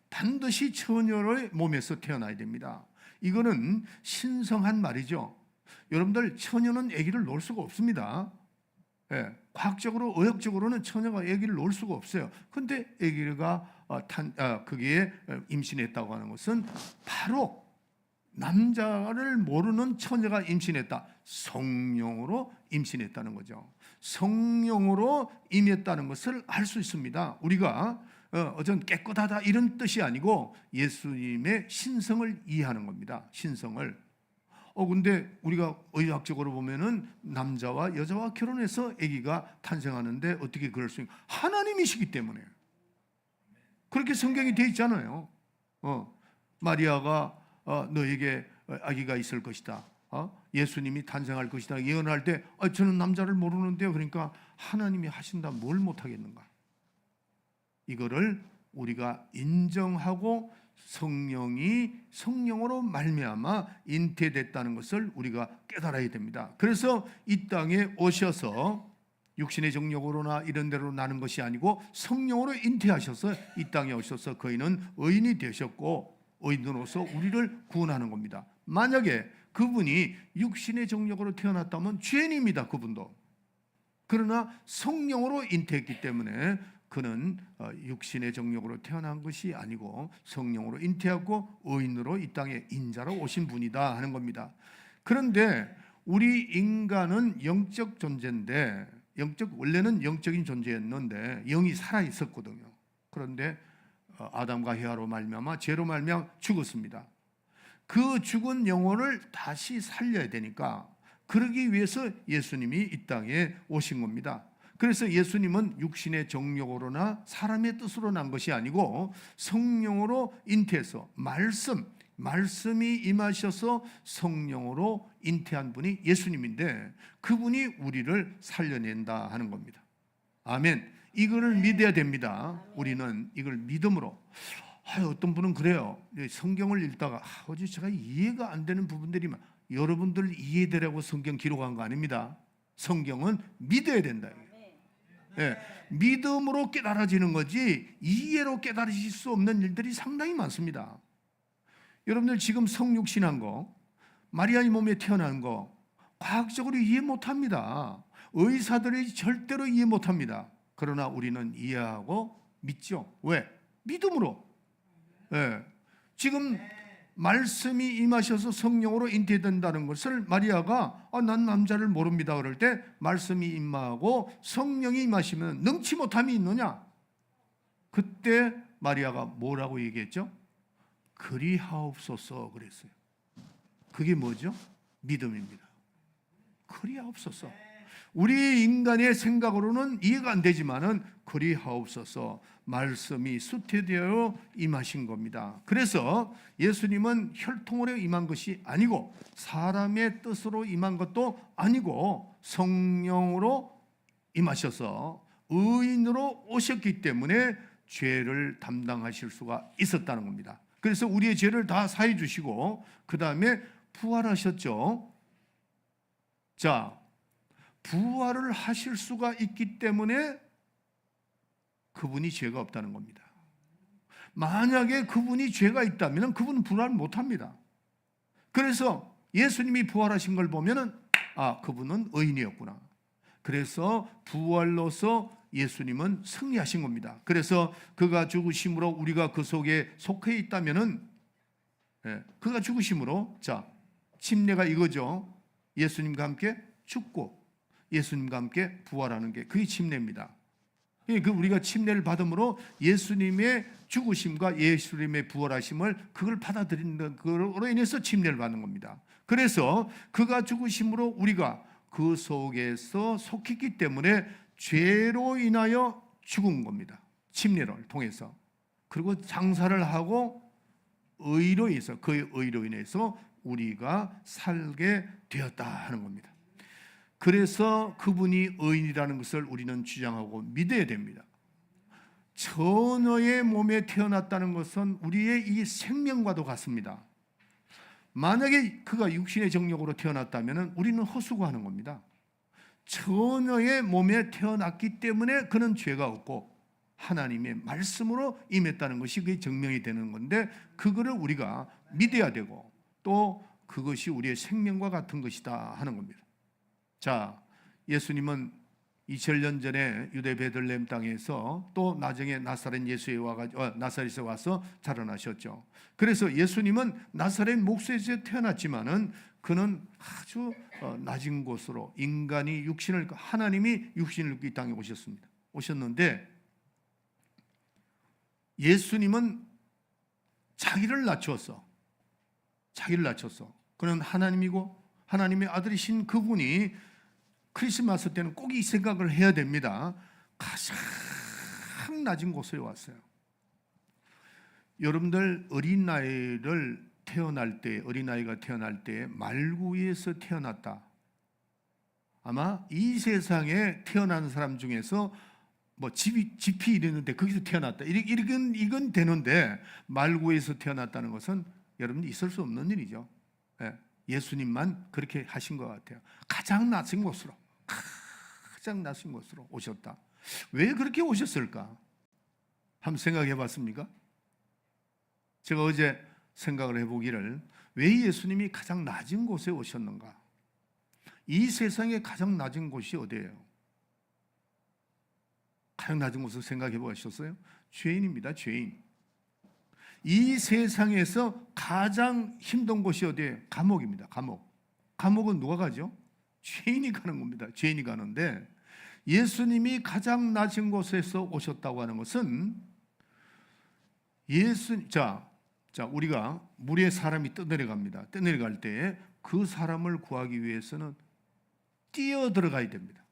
반드시 처녀의 몸에서 태어나야 됩니다. 이거는 신성한 말이죠. 여러분들, 처녀는 아기를 놓을 수가 없습니다. 과학적으로 의학적으로는 처녀가 아기를 놓을 수가 없어요. 근데 아기가 그게 임신했다고 하는 것은 바로 남자를 모르는 처녀가 임신했다. 성령으로 임신했다는 거죠. 성령으로 임했다는 것을 알 수 있습니다. 우리가 어전 깨끗하다 이런 뜻이 아니고 예수님의 신성을 이해하는 겁니다. 신성을. 근데 우리가 의학적으로 보면은 남자와 여자와 결혼해서 아기가 탄생하는데 어떻게 그럴 수 있냐? 하나님이시기 때문에. 그렇게 성경이 되어 있잖아요. 마리아가 너에게 아기가 있을 것이다. 예수님이 탄생할 것이다. 예언할 때 저는 남자를 모르는데요. 그러니까 하나님이 하신다. 뭘 못하겠는가? 이거를 우리가 인정하고 성령으로 말미암아 잉태됐다는 것을 우리가 깨달아야 됩니다. 그래서 이 땅에 오셔서 육신의 정욕으로나 이런 데로 나는 것이 아니고 성령으로 잉태하셔서 이 땅에 오셔서 그이는 의인이 되셨고 의인으로서 우리를 구원하는 겁니다. 만약에 그분이 육신의 정력으로 태어났다면 죄인입니다. 그분도. 그러나 성령으로 잉태했기 때문에 그는 육신의 정력으로 태어난 것이 아니고 성령으로 잉태하고 의인으로 이 땅에 인자로 오신 분이다 하는 겁니다. 그런데 우리 인간은 영적 존재인데 원래는 영적인 존재였는데 영이 살아 있었거든요. 그런데 아담과 헤아로 말미암아 죄로 말미암아 죽었습니다. 그 죽은 영혼을 다시 살려야 되니까 그러기 위해서 예수님이 이 땅에 오신 겁니다. 그래서 예수님은 육신의 정욕으로나 사람의 뜻으로 난 것이 아니고 성령으로 잉태해서 말씀이 임하셔서 성령으로 잉태한 분이 예수님인데 그분이 우리를 살려낸다 하는 겁니다. 아멘. 이거를 믿어야 됩니다. 우리는 이걸 믿음으로. 어떤 분은 그래요. 성경을 읽다가 어제 제가 이해가 안 되는 부분들이 여러분들 이해되라고 성경 기록한 거 아닙니다. 성경은 믿어야 된다. 네, 믿음으로 깨달아지는 거지 이해로 깨달으실 수 없는 일들이 상당히 많습니다. 여러분들 지금 성육신한 거, 마리아의 몸에 태어난 거 과학적으로 이해 못합니다. 의사들이 절대로 이해 못합니다. 그러나 우리는 이해하고 믿죠. 왜? 믿음으로. 네. 지금 말씀이 임하셔서 성령으로 잉태된다는 것을 마리아가 난 남자를 모릅니다 그럴 때 말씀이 임하고 성령이 임하시면 능치 못함이 있느냐? 그때 마리아가 뭐라고 얘기했죠? 그리하옵소서 그랬어요. 그게 뭐죠? 믿음입니다. 그리하옵소서. 우리 인간의 생각으로는 이해가 안 되지만은 그리하옵소서 말씀이 수태되어 임하신 겁니다. 그래서 예수님은 혈통으로 임한 것이 아니고 사람의 뜻으로 임한 것도 아니고 성령으로 임하셔서 의인으로 오셨기 때문에 죄를 담당하실 수가 있었다는 겁니다. 그래서 우리의 죄를 다 사해 주시고 그 다음에 부활하셨죠. 자, 부활을 하실 수가 있기 때문에 그분이 죄가 없다는 겁니다. 만약에 그분이 죄가 있다면 그분은 부활 못합니다. 그래서 예수님이 부활하신 걸 보면은 그분은 의인이었구나. 그래서 부활로서 예수님은 승리하신 겁니다. 그래서 그가 죽으심으로 우리가 그 속에 속해 있다면은 그가 죽으심으로 침례가 이거죠. 예수님과 함께 죽고 예수님과 함께 부활하는 게 그게 침례입니다. 우리가 침례를 받음으로 예수님의 죽으심과 예수님의 부활하심을 그걸 받아들이는 것으로 인해서 침례를 받는 겁니다. 그래서 그가 죽으심으로 우리가 그 속에서 속했기 때문에 죄로 인하여 죽은 겁니다. 침례를 통해서. 그리고 장사를 하고 의로 인해서 그 의로 인해서 우리가 살게 되었다 하는 겁니다. 그래서 그분이 의인이라는 것을 우리는 주장하고 믿어야 됩니다. 처녀의 몸에 태어났다는 것은 우리의 이 생명과도 같습니다. 만약에 그가 육신의 정력으로 태어났다면 우리는 헛수고하는 겁니다. 처녀의 몸에 태어났기 때문에 그는 죄가 없고 하나님의 말씀으로 임했다는 것이 그게 증명이 되는 건데 그거를 우리가 믿어야 되고 또 그것이 우리의 생명과 같은 것이다 하는 겁니다. 자, 예수님은 2000년 전에 유대 베들레헴 땅에서 또 나중에 나사렛에 와서 자라나셨죠. 그래서 예수님은 나사렛 목수에서 태어났지만은 그는 아주 낮은 곳으로 하나님이 육신을 입고 이 땅에 오셨는데 예수님은 자기를 낮췄어. 그는 하나님이고 하나님의 아들이신 그분이 크리스마스 때는 꼭 이 생각을 해야 됩니다. 가장 낮은 곳에 왔어요. 여러분들 어린아이가 태어날 때 말구에서 태어났다. 아마 이 세상에 태어난 사람 중에서 집이 이랬는데 거기서 태어났다. 이건 되는데 말구에서 태어났다는 것은 여러분 있을 수 없는 일이죠. 예수님만 그렇게 하신 것 같아요. 가장 낮은 곳으로 오셨다. 왜 그렇게 오셨을까? 한번 생각해 봤습니까? 제가 어제 생각을 해보기를, 왜 예수님이 가장 낮은 곳에 오셨는가? 이 세상에 가장 낮은 곳이 어디예요? 가장 낮은 곳을 생각해 보셨어요? 죄인입니다. 죄인. 이 세상에서 가장 힘든 곳이 어디예요? 감옥입니다. 감옥. 감옥은 누가 가죠? 죄인이 가는 겁니다. 죄인이 가는데, 예수님이 가장 낮은 곳에서 오셨다고 하는 것은, 우리가 물에 사람이 떠내려갑니다. 떠내려갈 때에 그 사람을 구하기 위해서는 뛰어 들어가야 됩니다.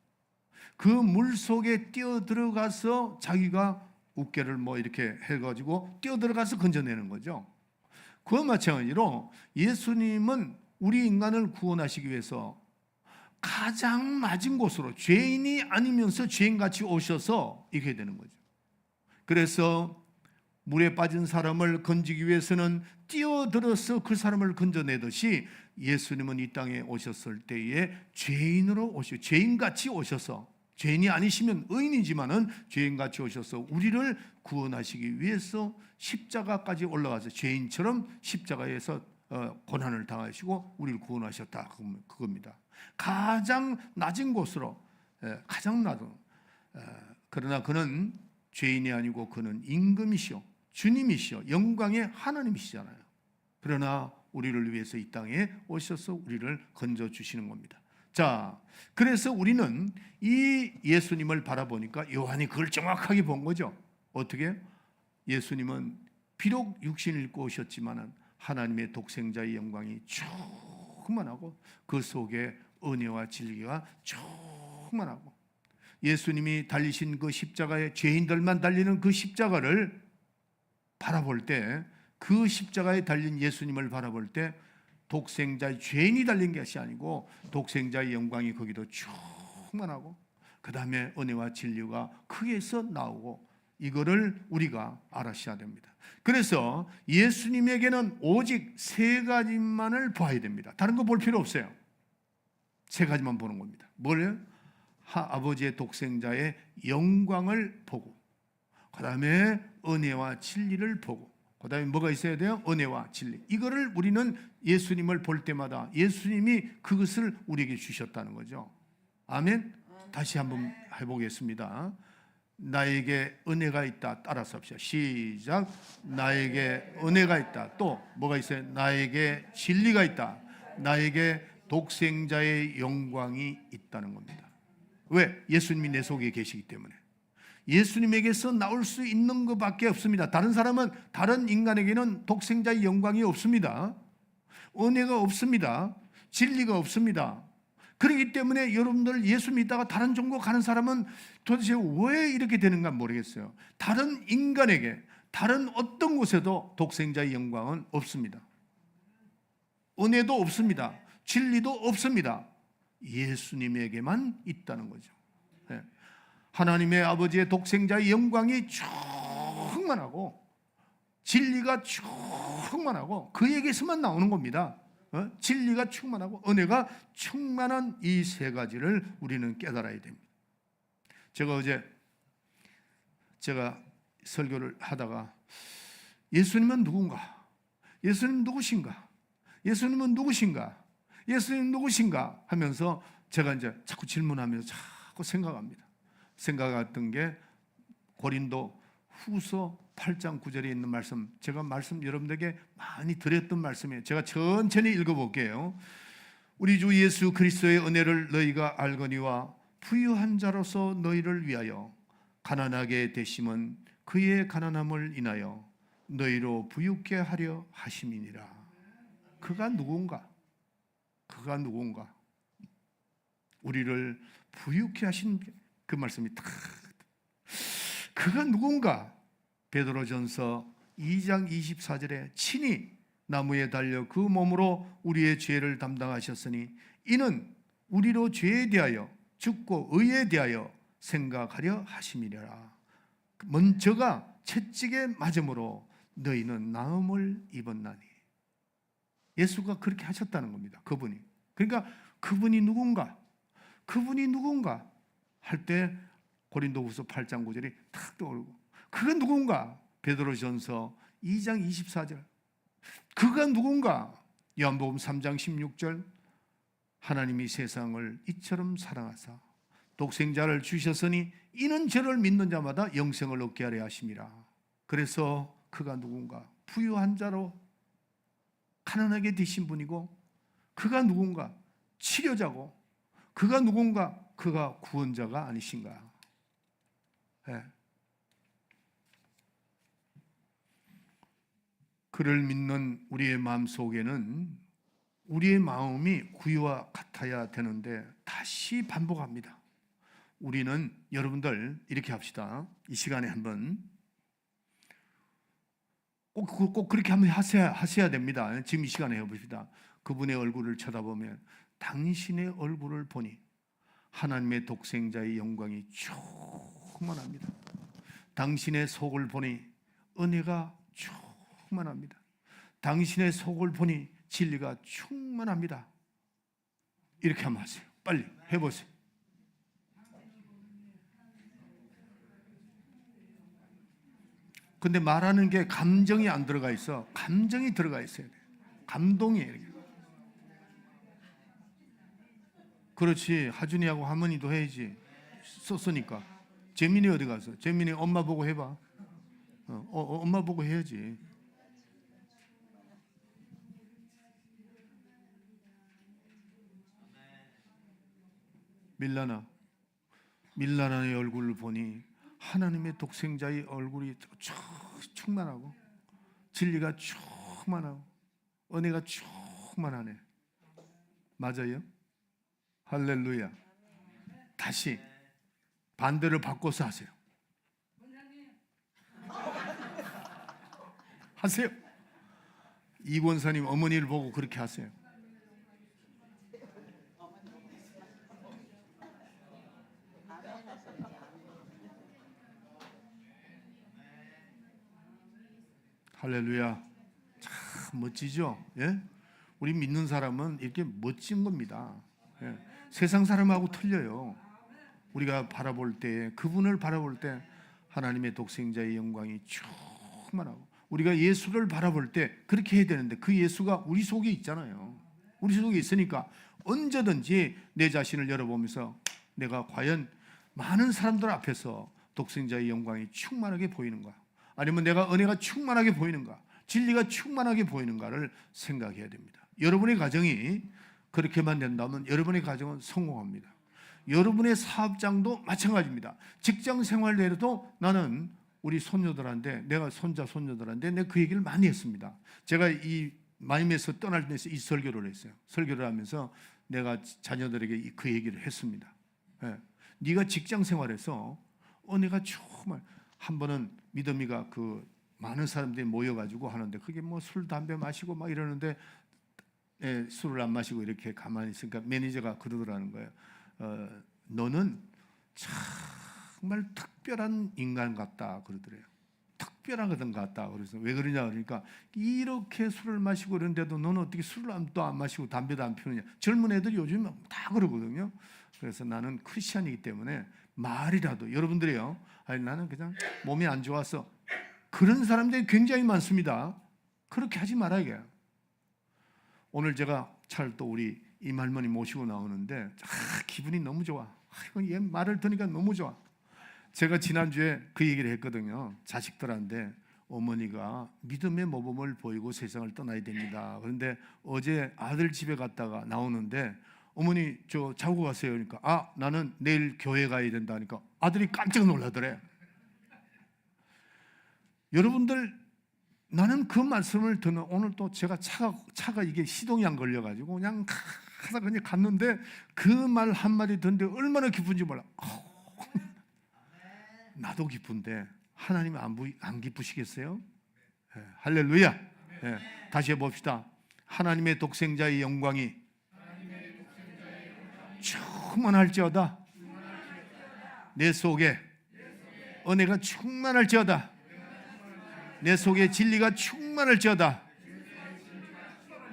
그 물 속에 뛰어 들어가서 자기가 우깨를 이렇게 해가지고 뛰어 들어가서 건져내는 거죠. 그와 마찬가지로 예수님은 우리 인간을 구원하시기 위해서 가장 낮은 곳으로, 죄인이 아니면서 죄인같이 오셔서 이렇게 되는 거죠. 그래서 물에 빠진 사람을 건지기 위해서는 뛰어들어서 그 사람을 건져내듯이, 예수님은 이 땅에 오셨을 때에 죄인같이 오셔서, 죄인이 아니시면 의인이지만은 죄인같이 오셔서 우리를 구원하시기 위해서 십자가까지 올라가서 죄인처럼 십자가에서 고난을 당하시고 우리를 구원하셨다, 그겁니다. 가장 낮은 곳으로, 가장 낮은, 그러나 그는 죄인이 아니고 그는 임금이시오, 주님이시오, 영광의 하나님이시잖아요. 그러나 우리를 위해서 이 땅에 오셔서 우리를 건져주시는 겁니다. 자, 그래서 우리는 이 예수님을 바라보니까 요한이 그걸 정확하게 본 거죠. 어떻게? 예수님은 비록 육신을 입고 오셨지만 하나님의 독생자의 영광이 충만하고 그 속에 은혜와 진리가 충만하고, 예수님이 달리신 그 십자가에, 죄인들만 달리는 그 십자가를 바라볼 때, 그 십자가에 달린 예수님을 바라볼 때 독생자의, 죄인이 달린 것이 아니고 독생자의 영광이 거기도 충만하고, 그 다음에 은혜와 진리가 거기에서 나오고, 이거를 우리가 알아셔야 됩니다. 그래서 예수님에게는 오직 세 가지만을 봐야 됩니다. 다른 거 볼 필요 없어요. 세 가지만 보는 겁니다. 뭐예요? 아버지의 독생자의 영광을 보고, 그 다음에 은혜와 진리를 보고, 그 다음에 뭐가 있어야 돼요? 은혜와 진리. 이거를 우리는 예수님을 볼 때마다 예수님이 그것을 우리에게 주셨다는 거죠. 아멘. 다시 한번 해보겠습니다. 나에게 은혜가 있다. 따라서 합시다. 시작. 나에게 은혜가 있다. 또 뭐가 있어요? 나에게 진리가 있다. 나에게 독생자의 영광이 있다는 겁니다. 왜? 예수님이 내 속에 계시기 때문에. 예수님에게서 나올 수 있는 것밖에 없습니다. 다른 사람은, 다른 인간에게는 독생자의 영광이 없습니다. 은혜가 없습니다. 진리가 없습니다. 그렇기 때문에 여러분들 예수 믿다가 다른 종교 가는 사람은 도대체 왜 이렇게 되는가 모르겠어요. 다른 인간에게, 다른 어떤 곳에도 독생자의 영광은 없습니다. 은혜도 없습니다. 진리도 없습니다. 예수님에게만 있다는 거죠. 하나님의 아버지의 독생자의 영광이 충만하고 진리가 충만하고 그에게서만 나오는 겁니다. 진리가 충만하고 은혜가 충만한 이 세 가지를 우리는 깨달아야 됩니다. 제가 설교를 하다가 예수님은 누군가? 예수님 누구신가? 예수님은 누구신가? 예수님 누구신가? 하면서 제가 이제 자꾸 질문하면서 자꾸 생각했던 게 고린도 후서 8장 9절에 있는 말씀, 제가 여러분들에게 많이 드렸던 말씀이에요. 제가 천천히 읽어볼게요. 우리 주 예수 그리스도의 은혜를 너희가 알거니와 부유한 자로서 너희를 위하여 가난하게 되심은 그의 가난함을 인하여 너희로 부유케 하려 하심이니라. 그가 누군가? 그가 누군가? 우리를 부유케 하신 그 말씀이 딱, 그가 누군가? 베드로전서 2장 24절에 친히 나무에 달려 그 몸으로 우리의 죄를 담당하셨으니 이는 우리로 죄에 대하여 죽고 의에 대하여 생각하려 하심이라. 저가 채찍에 맞음으로 너희는 나음을 입었나니. 예수가 그렇게 하셨다는 겁니다. 그분이. 그러니까 그분이 누군가? 그분이 누군가? 할 때 고린도후서 8장 9절이 탁 떠오르고, 그건 누군가? 베드로전서 2장 24절. 그가 누군가? 요한복음 3장 16절, 하나님이 세상을 이처럼 사랑하사 독생자를 주셨으니 이는 저를 믿는 자마다 영생을 얻게 하려 하심이라. 그래서 그가 누군가? 부유한 자로 가난하게 되신 분이고, 그가 누군가? 치료자고, 그가 누군가? 그가 구원자가 아니신가? 네. 그를 믿는 우리의 마음속에는 우리의 마음이 구유와 같아야 되는데 다시 반복합니다. 우리는, 여러분들 이렇게 합시다. 이 시간에 한번 꼭 그렇게 한번 하셔야 됩니다. 지금 이 시간에 해봅시다. 그분의 얼굴을 쳐다보면 당신의 얼굴을 보니 하나님의 독생자의 영광이 충만합니다. 당신의 속을 보니 은혜가 충만합니다. 당신의 속을 보니 진리가 충만합니다. 이렇게 한번 하세요. 빨리 해보세요. 근데 말하는 게 감정이 안 들어가 있어. 감정이 들어가 있어야 돼. 감동이 이렇게. 그렇지. 하준이하고 할머니도 해야지. 썼으니까. 재민이 어디 갔어? 재민이 엄마 보고 해봐. 엄마 보고 해야지. 밀라나의 얼굴을 보니 하나님의 독생자의 얼굴이 충만하고 진리가 충만하고 은혜가 충만하네. 맞아요? 할렐루야. 다시 반대를 바꿔서 하세요. 하세요. 이 권사님 어머니를 보고 그렇게 하세요. 할렐루야. 참 멋지죠? 예? 우리 믿는 사람은 이렇게 멋진 겁니다. 예. 세상 사람하고 틀려요. 우리가 바라볼 때, 그분을 바라볼 때 하나님의 독생자의 영광이 충만하고, 우리가 예수를 바라볼 때 그렇게 해야 되는데 그 예수가 우리 속에 있잖아요. 우리 속에 있으니까 언제든지 내 자신을 열어보면서 내가 과연 많은 사람들 앞에서 독생자의 영광이 충만하게 보이는가, 아니면 내가 은혜가 충만하게 보이는가, 진리가 충만하게 보이는가를 생각해야 됩니다. 여러분의 가정이 그렇게만 된다면 여러분의 가정은 성공합니다. 여러분의 사업장도 마찬가지입니다. 직장 생활 내에도 나는 우리 손녀들한테, 내가 손녀들한테 내가 그 얘기를 많이 했습니다. 제가 이 마임에서 떠날 때에서 이 설교를 했어요. 설교를 하면서 내가 자녀들에게 그 얘기를 했습니다. 예. 네가 직장 생활에서 은혜가 정말, 한 번은 믿음이가 그 많은 사람들이 모여가지고 하는데 그게 뭐 술, 담배 마시고 막 이러는데, 예, 술을 안 마시고 이렇게 가만히 있으니까 매니저가 그러더라는 거예요. 너는 정말 특별한 인간 같다 그러더래요. 특별한 것 같다. 그래서 왜 그러냐 그러니까 이렇게 술을 마시고 그러는데도 너는 어떻게 술을 또 안 마시고 담배도 안 피우느냐. 젊은 애들이 요즘 다 그러거든요. 그래서 나는 크리스찬이기 때문에 말이라도, 여러분들이요, 아니 나는 그냥 몸이 안 좋아서, 그런 사람들이 굉장히 많습니다. 그렇게 하지 말아야. 오늘 제가 차를 또 우리 이할머니 모시고 나오는데 기분이 너무 좋아. 얘 말을 들으니까 너무 좋아. 제가 지난주에 그 얘기를 했거든요. 자식들한테 어머니가 믿음의 모범을 보이고 세상을 떠나야 됩니다. 그런데 어제 아들 집에 갔다가 나오는데 어머니 저 자고 가세요. 그러니까 나는 내일 교회 가야 된다니까 아들이 깜짝 놀라더래. 여러분들, 나는 그 말씀을 듣는, 오늘 또 제가 차가 이게 시동이 안 걸려가지고 그냥 갔는데 그 말 한마디 듣는데 얼마나 기쁜지 몰라. 나도 기쁜데 하나님 안 기쁘시겠어요? 네, 할렐루야. 네, 다시 해봅시다. 하나님의 독생자의 영광이 충만할지어다. 내 속에 은혜가 충만할지어다. 내 속에 진리가 충만할지어다.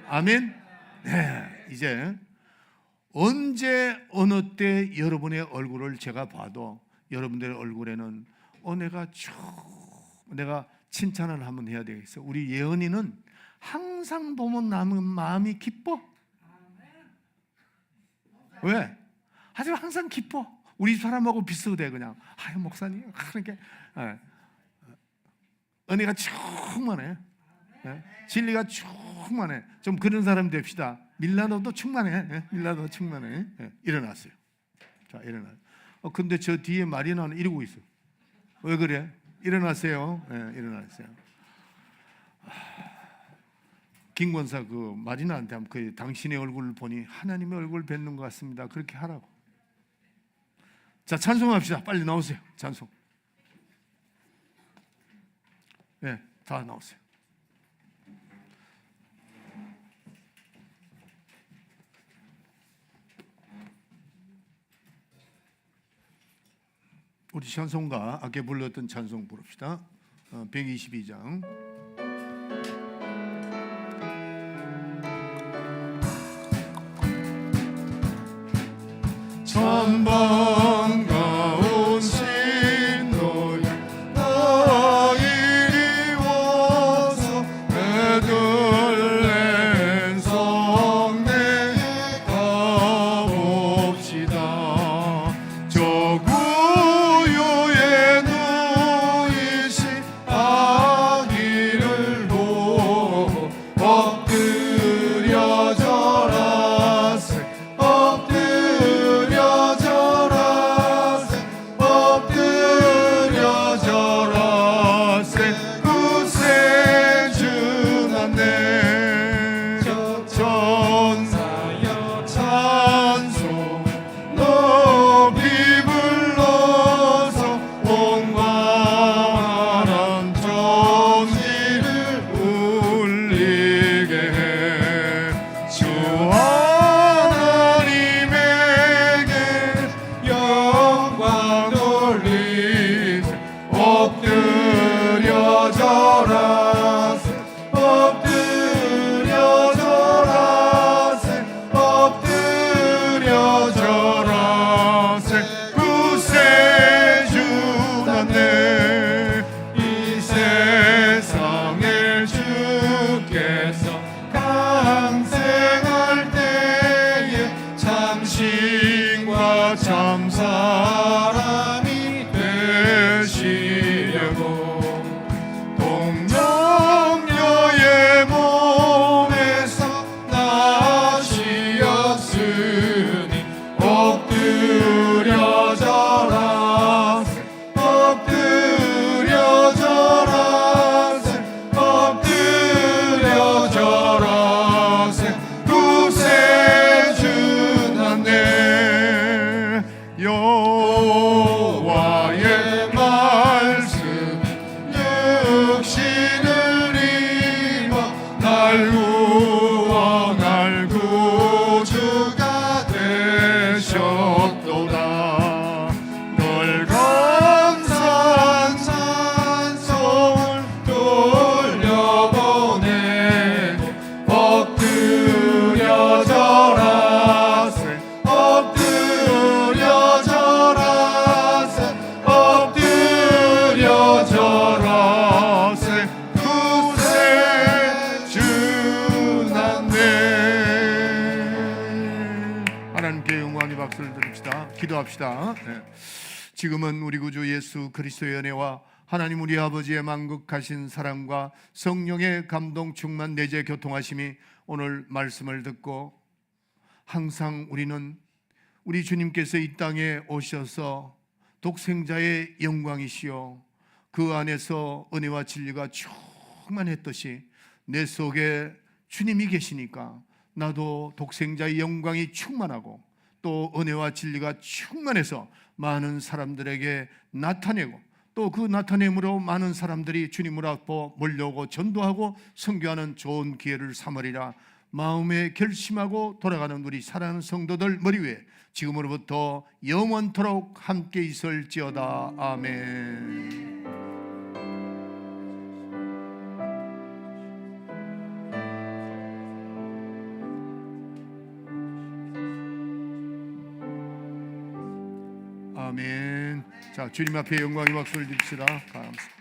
아멘. 네, 이제 언제 어느 때 여러분의 얼굴을 제가 봐도 여러분들의 얼굴에는 내가 칭찬을 한번 해야 되겠어요. 우리 예언이는 항상 보면 남은 마음이 기뻐. 왜? 하지만 항상 기뻐. 우리 사람하고 비슷해. 그냥 아유 목사님 그렇게 은혜가 충만해. 진리가 충만해. 좀 그런 사람 됩시다. 밀라노도 충만해. 밀라노도 충만해. 일어났어요. 자, 일어나. 근데 저 뒤에 마리나는 이러고 있어. 왜 그래? 일어나세요. 일어나세요. 김 권사 그 마리나한테 하면 그 당신의 얼굴을 보니 하나님의 얼굴을 뵙는 것 같습니다. 그렇게 하라고. 자, 찬송합시다. 빨리 나오세요. 찬송. 다 나오세요. 우리 찬송가 아까 불렀던 찬송 부릅시다. 122장. 참 반가운 신노야 나 이리 와서 베들레헴 성내에 가봅시다. 저 구유에 누이신 아기를 보고 엎드려 절하세. 엎드려 절하세. 구세주 났네. 전사여 찬송 높이 불러서 온관한 전기를 울리게 해. 주 하나님에게 영광 돌리세. 엎드려 절하세. 엎드려 절하세. 엎드려 절하세. 구세주 났네. 이 세상에 주께서 강생할 때에 참신과 참 사람이 되시려고 동정녀의 몸에서 나시었으니 엎드려 절하세. 엎드려 절하세. 엎드려 절하세. 구세주 났네. 여호와의 말씀 육신을 입어 날 구원할 구주가 되셨도다. 널 감사한 찬송을 돌려보내고 엎드려 절하세. 엎드려 절하세. 엎드려 절하세. 구세주 났네. 하나님께 영광의 박수를 드립시다. 기도합시다. 지금은 우리 구주 예수 그리스도의 은혜와 하나님 우리 아버지의 만극하신 사랑과 성령의 감동 충만 내재 교통하심이 오늘 말씀을 듣고 항상 우리는 우리 주님께서 이 땅에 오셔서 독생자의 영광이시요 그 안에서 은혜와 진리가 충만했듯이 내 속에 주님이 계시니까 나도 독생자의 영광이 충만하고 또 은혜와 진리가 충만해서 많은 사람들에게 나타내고 또 그 나타냄으로 많은 사람들이 주님을 앞으로 몰려오고 전도하고 선교하는 좋은 기회를 삼으리라 마음에 결심하고 돌아가는 우리 사랑하는 성도들 머리 위에 지금으로부터 영원토록 함께 있을지어다. 아멘. 아멘. 자, 주님 앞에 영광의 박수를 드립시다. 감사합니다.